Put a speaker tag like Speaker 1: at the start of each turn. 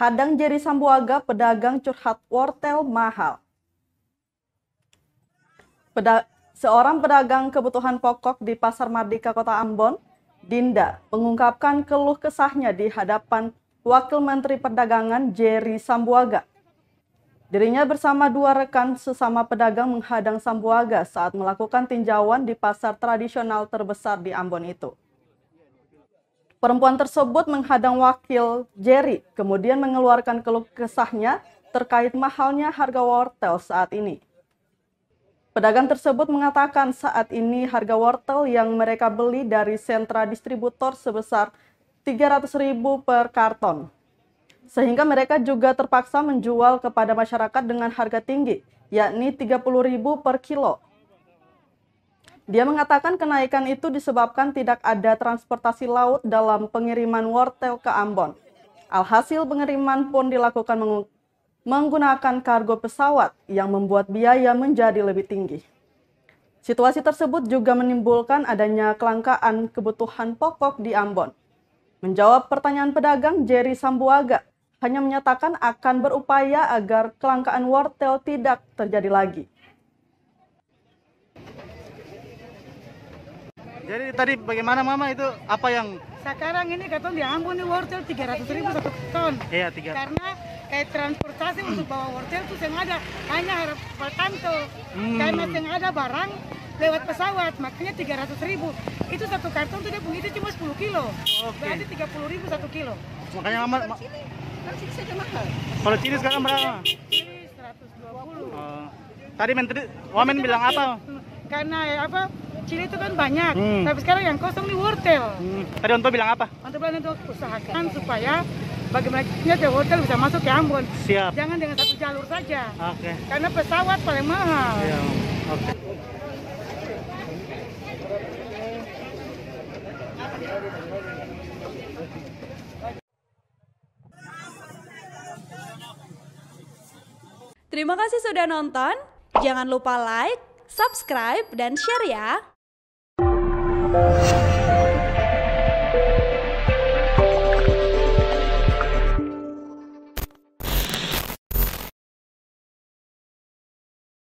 Speaker 1: Hadang Jerry Sambuaga, pedagang curhat wortel mahal. Seorang pedagang kebutuhan pokok di Pasar Mardika, Kota Ambon, Dinda, mengungkapkan keluh kesahnya di hadapan Wakil Menteri Perdagangan Jerry Sambuaga. Dirinya bersama dua rekan sesama pedagang menghadang Sambuaga saat melakukan tinjauan di pasar tradisional terbesar di Ambon itu. Perempuan tersebut menghadang Wakil Jerry, kemudian mengeluarkan keluh kesahnya terkait mahalnya harga wortel saat ini. Pedagang tersebut mengatakan saat ini harga wortel yang mereka beli dari sentra distributor sebesar Rp300.000 per karton. Sehingga mereka juga terpaksa menjual kepada masyarakat dengan harga tinggi, yakni Rp30.000 per kilo. Dia mengatakan kenaikan itu disebabkan tidak ada transportasi laut dalam pengiriman wortel ke Ambon. Alhasil pengiriman pun dilakukan menggunakan kargo pesawat yang membuat biaya menjadi lebih tinggi. Situasi tersebut juga menimbulkan adanya kelangkaan kebutuhan pokok di Ambon. Menjawab pertanyaan pedagang, Jerry Sambuaga hanya menyatakan akan berupaya agar kelangkaan wortel tidak terjadi lagi.
Speaker 2: Jadi tadi bagaimana Mama itu apa yang
Speaker 3: sekarang ini katong di Ambon ini wortel 300.000 satu ton.
Speaker 2: Iya, 3.
Speaker 3: Karena kayak transportasi untuk bawa wortel itu yang ada hanya harap kanto. Karena yang ada barang lewat pesawat makanya 300.000. Itu satu karton tuh dia punya itu cuma 10 kilo. Berarti 30.000 satu kilo.
Speaker 2: Makanya Mama
Speaker 3: Kan sini saja mahal.
Speaker 2: kalau Cili sekarang berapa?
Speaker 3: Ini 120.
Speaker 2: Tadi Menteri Wamen bilang apa?
Speaker 3: Karena apa? Cili itu kan banyak, tapi sekarang yang kosong nih wortel.
Speaker 2: Tadi Onto bilang apa?
Speaker 3: Untuk bilang itu usahakan supaya bagaimana wortel bisa masuk ke Ambon.
Speaker 2: Siap.
Speaker 3: Jangan dengan satu jalur saja.
Speaker 2: Oke.
Speaker 3: Karena pesawat paling mahal.
Speaker 2: Iya. Oke.
Speaker 4: Terima kasih sudah nonton. Jangan lupa like, subscribe, dan share ya.